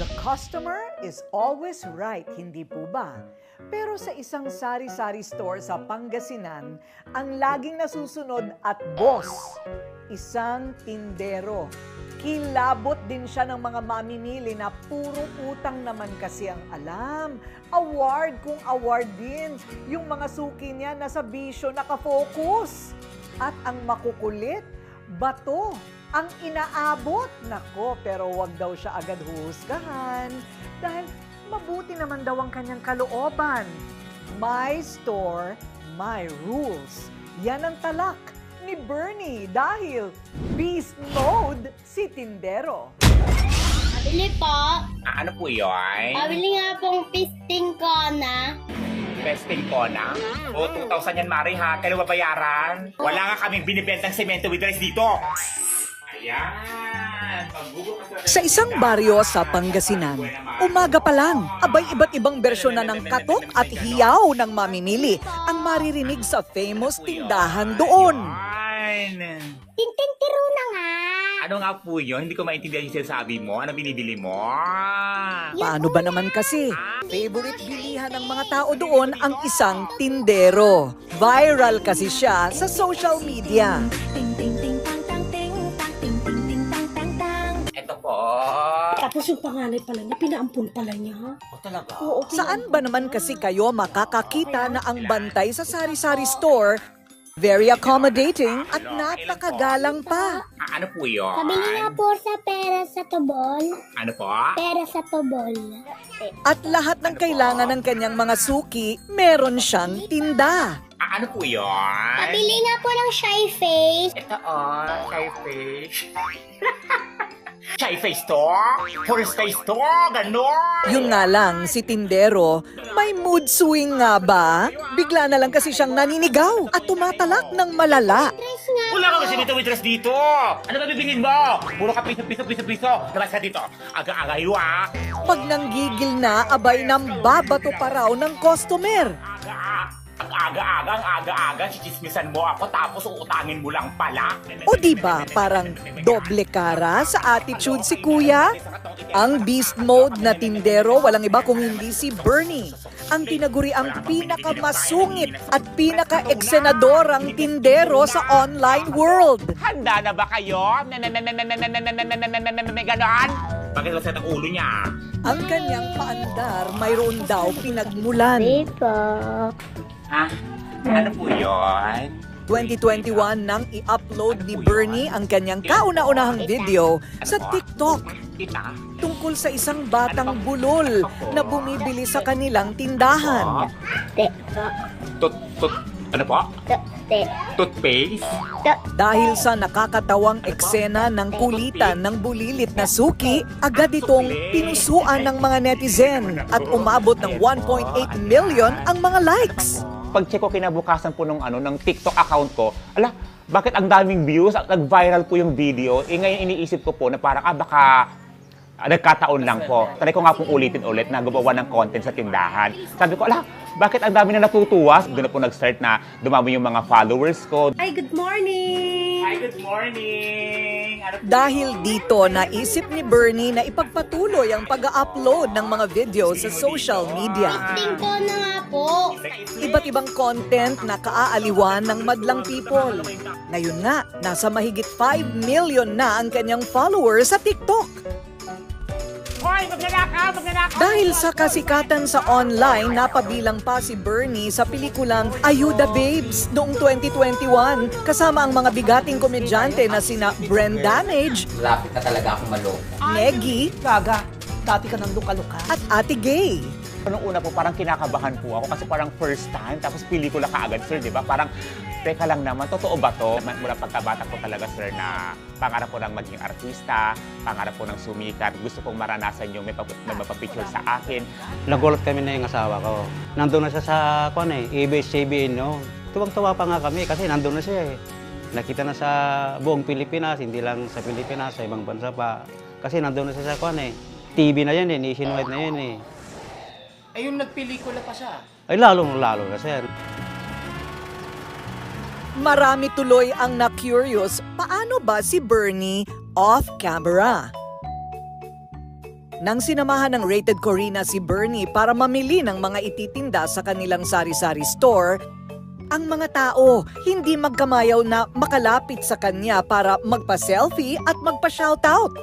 The customer is always right, hindi po ba? Pero sa isang sari-sari store sa Pangasinan, ang laging nasusunod at boss, isang tindero. Kilabot din siya ng mga mamimili na puro utang naman kasi ang alam. Award kung award din. Yung mga suki niya nasa bisyo nakafocus. At ang makukulit, bato ang inaabot. Nako, pero wag daw siya agad huhusgahan. Dahil mabuti naman daw ang kanyang kalooban. My store, my rules. Yan ang talak ni Bernie dahil beast mode si tindero. Pabili po. Ano po yun? Pabili nga pong pisting ko na. Testing ko na? O, 2,000 yan, Mari, ha? Kailan babayaran? Wala nga kaming binibentang semento with rice dito. Ayan. Sa isang baryo sa Pangasinan, umaga pa lang, abay iba't ibang bersyon na ng katok at hiyaw ng mamimili ang maririnig sa famous tindahan doon. Tintintiro na nga. Ano nga po yun? Hindi ko maintindihan yung sinasabi mo. Ano binibili mo? Paano ba naman kasi? Favorite bilihan ng mga tao doon ang isang tindero. Viral kasi siya sa social media. Ito po. Tapos yung panganay pala niya, pinaampun pala niya. O, talaga? Oo, Saan ba naman kasi kayo makakakita na ang bantay sa sari-sari store very accommodating at napakagalang pa? Ano po yun? Pabili nga po sa pera sa tubol. Ano po? Pera sa tubol. At lahat ng kailangan ng kanyang mga suki, meron siyang tinda. Ano po yun? Pabili nga po ng shy face. Ito, shy face. Shy face to? First face to? Ganon? Yun nga lang, si tindero, may mood swing nga ba? Bigla na lang kasi siyang naninigaw at tumatalak ng malala. Dress nga. Wala ka kasi dito waitress dito. Ano ba bibingin mo? Puro ka piso. Labas ka dito. Aga-aga hiyo, ah. Pag nanggigil na, abay nang babato pa raw ng customer. Ang aga-aga, chichismisan mo ako tapos uutangin mo lang pala. O diba, parang doble cara sa attitude si kuya? Ang beast mode na tindero, walang iba kung hindi si Bernie. Ang tinaguri ang pinakamasungit at pinaka-eksenadorang tindero sa online world. Handa na ba kayo? Ganon? Bakit masakit ang ulo niya? Ang kanyang paandar, mayroon daw pinagmulan. Dito. Ha? Ano po yun? 2021 nang i-upload ni Bernie ang kanyang kauna-unahang video sa TikTok Kita? tungkol sa isang batang bulol na bumibili sa kanilang tindahan. Ano po? Toothpaste? Dahil sa nakakatawang eksena ng kulitan ng bulilit na suki, agad itong pinusuan ng mga netizen at umabot ng 1.8 million ang mga likes. Pag-check ko kinabukasan po ng TikTok account ko, bakit ang daming views? Nag-viral po yung video. Ngayon iniisip ko po na parang, baka nagkataon lang po. Try ko nga pong ulitin-ulit na gumawa ng content sa tindahan. Sabi ko, bakit ang dami na natutuwa? Doon na po nag-start na dumami yung mga followers ko. Hi, good morning! Hi, good morning! Dahil dito, naisip ni Bernie na ipagpatuloy ang pag-upload ng mga video sa social media. Pisting ko na nga po. Iba't ibang content na kaaaliwan ng madlang people. Ngayon nga, nasa mahigit 5 million na ang kanyang followers sa TikTok. Hoy, magnanakaw! Dahil sa kasikatan sa online, napabilang pa si Bernie sa pelikulang Ayuda Babes noong 2021 kasama ang mga bigating komedyante na sina Brenda Damage, Lapit na talaga akong maloko. Negi, Gaga, dati ka nang luka-luka. at Ate Gay. Noong una po, parang kinakabahan po ako kasi parang first time, tapos pelikula kaagad, sir, di ba? Parang, teka lang naman, totoo ba to? Mula pagkabata ko talaga, sir, na pangarap ko ng maging artista, pangarap ko ng sumikat, gusto kong maranasan yung may mapapicture sa akin. Nagulat kami na yung asawa ko. Nandun na siya sa, ABS-CBN, no? Tuwang-tuwa pa nga kami kasi nandun na siya eh. Nakita na sa buong Pilipinas, hindi lang sa Pilipinas, sa ibang bansa pa. Kasi nandun na siya sa, TV na yan eh, nationwide na yan eh. Ayun, nagpelikula pa siya. Ay, lalo na, sir. Marami tuloy ang na-curious, paano ba si Bernie off-camera? Nang sinamahan ng Rated Corina si Bernie para mamili ng mga ititinda sa kanilang sari-sari store, ang mga tao hindi magkamayaw na makalapit sa kanya para magpa-selfie at magpa-shoutout.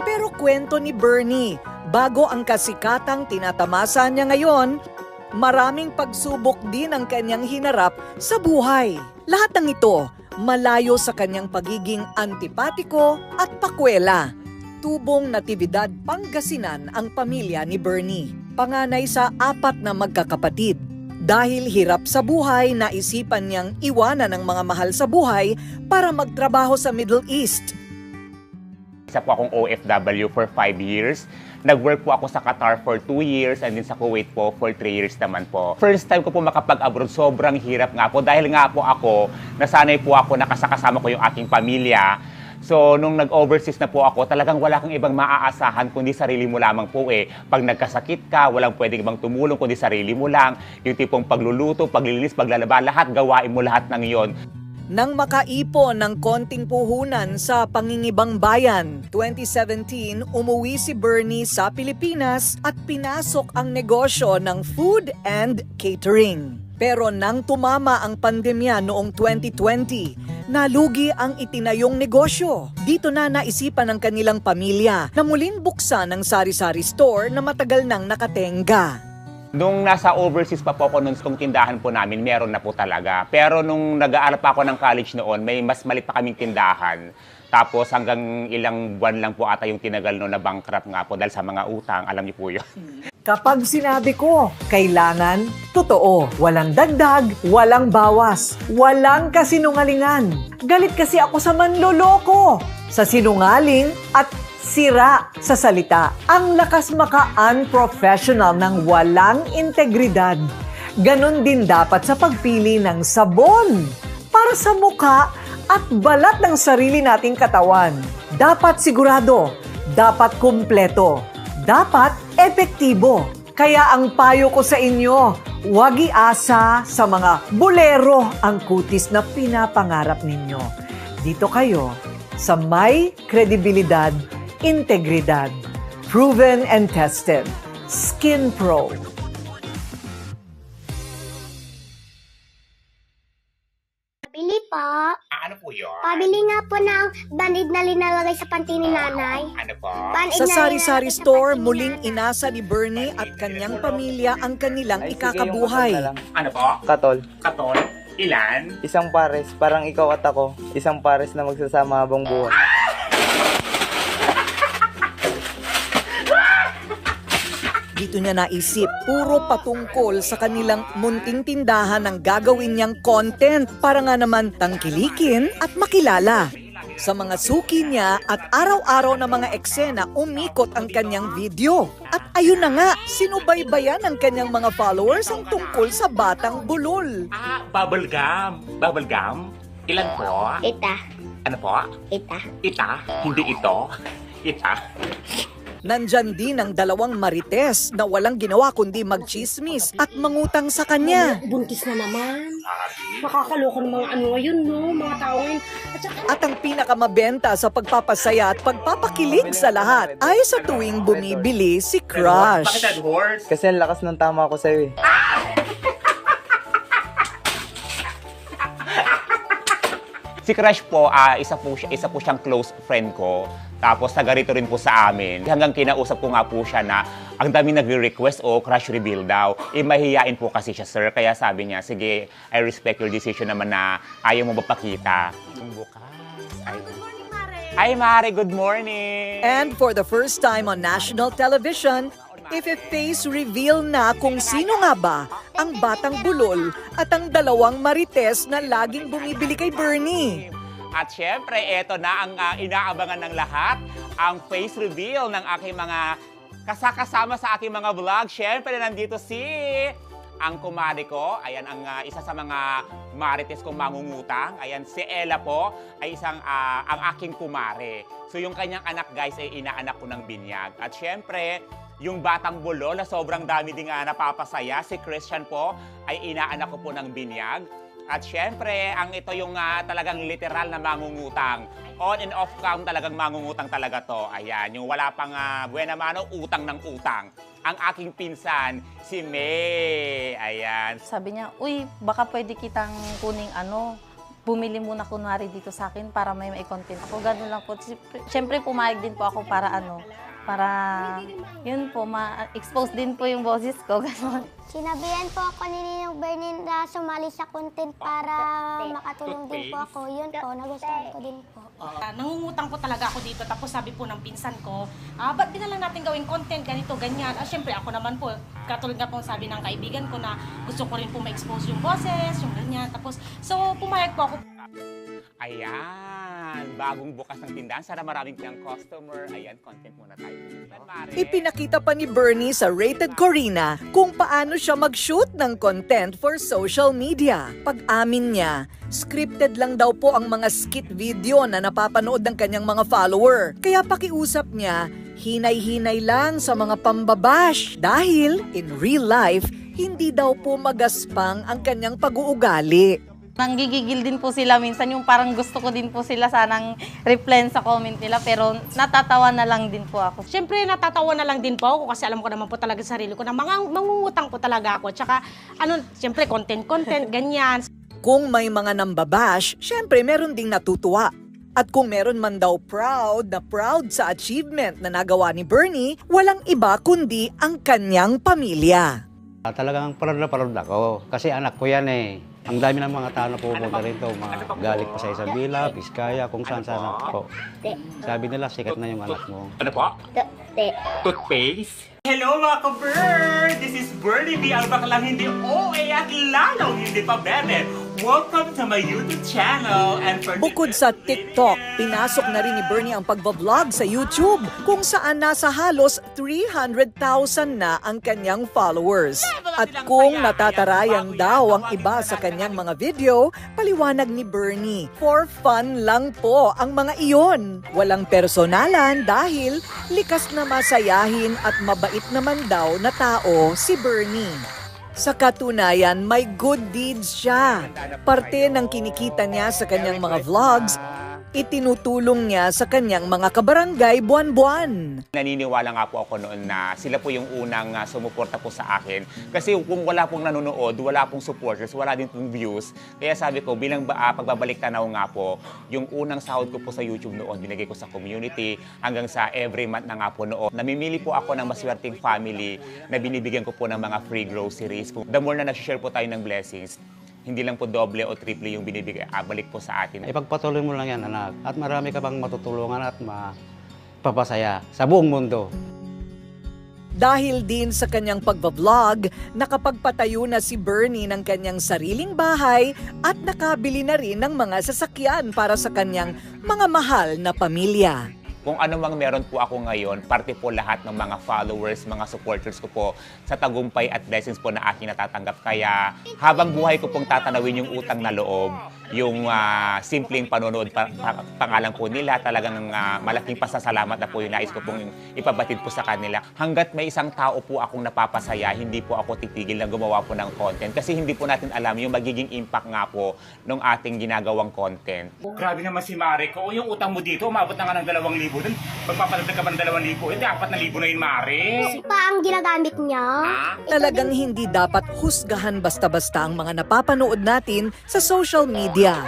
Pero kwento ni Bernie, bago ang kasikatang tinatamasa niya ngayon, maraming pagsubok din ang kanyang hinarap sa buhay. Lahat ng ito, malayo sa kanyang pagiging antipatiko at pakwela. Tubong Natividad, Pangasinan ang pamilya ni Bernie. Panganay sa 4 na magkakapatid. Dahil hirap sa buhay, naisipan niyang iwanan ang mga mahal sa buhay para magtrabaho sa Middle East. Isa po akong OFW for 5 years. Nag-work po ako sa Qatar for 2 years and din sa Kuwait po for 3 years naman po. First time ko po makapag-abroad, sobrang hirap nga po. Dahil nga po ako, nasanay po ako nakasakasama ko yung aking pamilya. So, nung nag-overseas na po ako, talagang wala kang ibang maaasahan kundi sarili mo lamang po eh. Pag nagkasakit ka, walang pwedeng ibang tumulong kundi sarili mo lang. Yung tipong pagluluto, paglilinis, paglalaba, lahat, gawain mo lahat ng yon. Nang makaipon ng konting puhunan sa pangingibang bayan, 2017, umuwi si Bernie sa Pilipinas at pinasok ang negosyo ng food and catering. Pero nang tumama ang pandemya noong 2020, nalugi ang itinayong negosyo. Dito na naisipan ng kanilang pamilya na muling buksan ang sari-sari store na matagal nang nakatenga. Nung nasa overseas pa po ako nung tindahan po namin, meron na po talaga. Pero nung nag-aaral pa ako ng college noon, may mas malit pa kaming tindahan. Tapos hanggang ilang buwan lang po ata yung tinagal noon na bankrupt nga po dahil sa mga utang. Alam niyo po yun. Kapag sinabi ko, kailangan, totoo. Walang dagdag, walang bawas, walang kasinungalingan. Galit kasi ako sa manloloko, sa sinungaling at sira sa salita. Ang lakas maka-unprofessional ng walang integridad. Ganon din dapat sa pagpili ng sabon para sa mukha at balat ng sarili nating katawan. Dapat sigurado, dapat kumpleto, dapat epektibo. Kaya ang payo ko sa inyo, huwag iasa sa mga bolero ang kutis na pinapangarap ninyo. Dito kayo sa may kredibilidad, integridad, proven and tested, Skin Pro. Pabili po. Ano po yun? Pabili nga po ng bandid na linalagay sa panty ni nanay. Ano po? Bandid Sa na sari-sari linalagay sa store, panty ni muling nanay. inasa ni Bernie at kanyang pamilya ang kanilang ikakabuhay. Ano po? Katol, Katon? Ilan? isang pares, parang ikaw at ako, isang pares na magsasama habang buhay. Dito niya naisip, puro patungkol sa kanilang munting tindahan ang gagawin niyang content para nga naman tangkilikin at makilala. Sa mga suki niya at araw-araw na mga eksena, umikot ang kanyang video. At ayun na nga, sinubaybayan ng kanyang mga followers ang tungkol sa Batang Bulol. Bubble gum. Bubble gum? Ilan po? Ita. Ano po? Ita. Ita? Hindi ito? Ita? Nandyan din ang dalawang marites na walang ginawa kundi magchismis at mangutang sa kanya. Buntis na naman. Makakaloko ng mga ano ngayon, no? Mga tao ngayon. At saka, At ang pinakamabenta sa pagpapasaya at pagpapakilig sa lahat ay sa tuwing bumibili si Crush. Bakit that horse? Kasi ang lakas ng tama ko sa'yo eh. Si Crush po, isa po siyang close friend ko. Tapos taga rito rin po sa amin. Hanggang kinausap ko nga po siya na ang dami nagre-request Crush reveal daw. Mahihiyain po kasi siya, sir. Kaya sabi niya, sige, I respect your decision naman na ayaw mo mapakita. Yung bukas. Hi, Mare. Good morning. And for the first time on national television, face reveal na kung sino nga ba ang Batang Bulol at ang dalawang marites na laging bumibili kay Bernie. At syempre, eto na ang inaabangan ng lahat, ang face reveal ng aking mga kasakasama sa aking mga vlog. Syempre, nandito si ang kumare ko. Ayan, ang isa sa mga marites kong mangungutang. Ayan, si Ella po ay ang aking kumare. So yung kanyang anak, guys, ay inaanak ko ng binyag. At syempre, yung Batang Bulol na sobrang dami din napapasaya, si Christian po ay inaanak ko po ng binyag. At syempre, ang ito yung talagang literal na mangungutang. On and off cam talagang mangungutang talaga to. Ayan, yung wala pang buena mano, utang ng utang. Ang aking pinsan, si May. Ayan. Sabi niya, uy, baka pwede kitang kuning bumili muna kunwari dito sa akin para may content ako. Ganun lang po. Siyempre, pumayag din po ako para yun po, ma-expose din po yung boses ko. Ganun. Sinabihan po ako ni Ninong Bernie na sumali sa content para makatulong din po ako. Yun po, nagustuhan ko din po. Nangungutang po talaga ako dito. Tapos sabi po ng pinsan ko, ba't di na lang natin gawing content, ganito, ganyan. Siyempre ako naman po, katulad nga po sabi ng kaibigan ko na gusto ko rin po ma-expose yung boses, yung ganyan. Tapos, so pumayag po ako. Ayan, bagong bukas ng tindahan. Sana maraming ng customer. Ayan, content muna tayo. Ipinakita pa ni Bernie sa Rated Corina kung paano siya mag-shoot ng content for social media. Pag-amin niya, scripted lang daw po ang mga skit video na napapanood ng kanyang mga follower. Kaya pakiusap niya, hinay-hinay lang sa mga pambabash dahil in real life, hindi daw po magaspang ang kanyang pag-uugali. Nanggigigil din po sila minsan, yung parang gusto ko din po sila sanang reply sa comment nila, pero natatawa na lang din po ako. Siyempre natatawa na lang din po ako kasi alam ko naman po talaga sa sarili ko na mangungutang po talaga ako. Tsaka siyempre content, ganyan. Kung may mga nambabash, syempre meron ding natutuwa. At kung meron man daw proud sa achievement na nagawa ni Bernie, walang iba kundi ang kanyang pamilya. Talagang parod na parod ako kasi anak ko yan eh. Ang dami ng mga tao na pupunta rito, mga galing pa sa Isabela, Vizcaya, kung saan-saan po. Sabi nila, sikat na yung anak mo. Ano po? Toothpaste. Hello mga ka-bird! This is Bernie B. Ang baklang hindi OA at lalong hindi pa bebe. Welcome to my YouTube channel. And for Bukod sa TikTok, pinasok na rin ni Bernie ang pagbablog sa YouTube kung saan nasa halos 300,000 na ang kanyang followers. At kung natatarayan daw ang iba sa kanyang mga video, paliwanag ni Bernie, for fun lang po ang mga iyon. Walang personalan dahil likas na masayahin at mabait naman daw na tao si Bernie. Sa katunayan, may good deeds siya. Parte ng kinikita niya sa kanyang mga vlogs, itinutulong niya sa kanyang mga kabarangay buwan-buwan. Naniniwala nga po ako noon na sila po yung unang sumuporta po sa akin. Kasi kung wala pong nanonood, wala pong supporters, wala din pong views. Kaya sabi ko, bilang pagbabalik tanaw nga po, yung unang sahod ko po sa YouTube noon, binigay ko sa community hanggang sa every month na nga po noon. Namimili po ako ng maswerteng family na binibigyan ko po ng mga free groceries. The more na nag-share po tayo ng blessings, hindi lang po doble o triple yung binibigay, balik po sa atin. Ipagpatuloy mo lang yan, anak. At marami ka pang matutulungan at mapapasaya sa buong mundo. Dahil din sa kanyang pagbablog, nakapagpatayo na si Bernie ng kanyang sariling bahay at nakabili na rin ng mga sasakyan para sa kanyang mga mahal na pamilya. Kung ano mang meron po ako ngayon, parte po lahat ng mga followers, mga supporters ko po sa tagumpay at blessings po na aking natatanggap. Kaya habang buhay ko pong tatanawin yung utang na loob, yung simpleng panonood pangalan po nila, talagang malaking pasasalamat na po yung nais ko pong ipabatid po sa kanila. Hanggat may isang tao po akong napapasaya, hindi po ako titigil na gumawa po ng content. Kasi hindi po natin alam yung magiging impact nga po ng ating ginagawang content. Grabe naman si Mare ko. Yung utang mo dito, umabot na nga ng 2,000. Magpapalag ka ba ng 2,000? Hindi, 4,000 na yun, Mare. Pa ang ginagamit niya. Talagang hindi dapat husgahan basta-basta ang mga napapanood natin sa social media.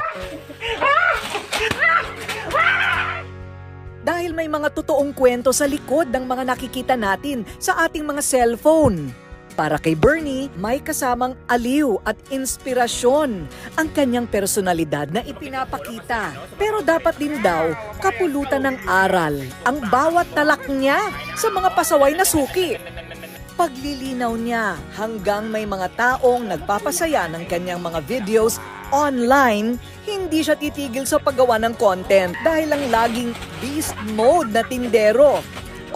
Dahil may mga totoong kwento sa likod ng mga nakikita natin sa ating mga cellphone. Para kay Bernie, may kasamang aliw at inspirasyon ang kanyang personalidad na ipinapakita. Pero dapat din daw kapulutan ng aral ang bawat talak niya sa mga pasaway na suki. Paglilinaw niya hanggang may mga taong nagpapasaya ng kanyang mga videos online, hindi siya titigil sa paggawa ng content dahil ang laging beast mode na tindero.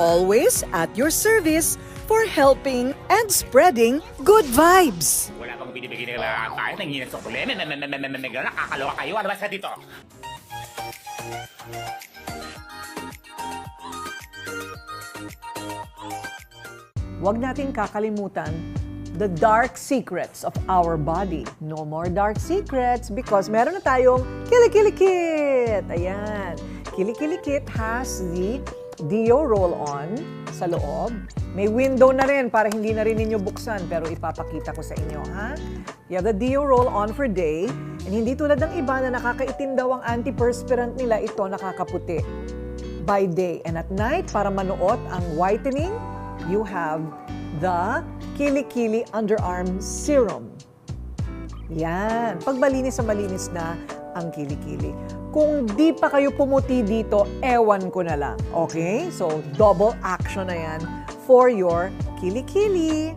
Always at your service for helping and spreading good vibes. Wala pang binibigay na tayo ng hinas ko. Nakakaloka kayo. Ano ba sa dito? Huwag nating kakalimutan the dark secrets of our body. No more dark secrets because meron na tayong Kili-Kili Kit. Ayan. Kili-Kili Kit has the Deo roll-on sa loob. May window na rin para hindi na rin ninyo buksan pero ipapakita ko sa inyo, ha? You have the Deo roll-on for day and hindi tulad ng iba na nakakaitim daw ang antiperspirant nila, ito nakakaputi by day. And at night, para manuot ang whitening, you have the Kili-Kili Underarm Serum. Yan. Pag malinis na ang Kili-Kili. Kung di pa kayo pumuti dito, ewan ko na lang. Okay? So, double action na yan for your Kili-Kili.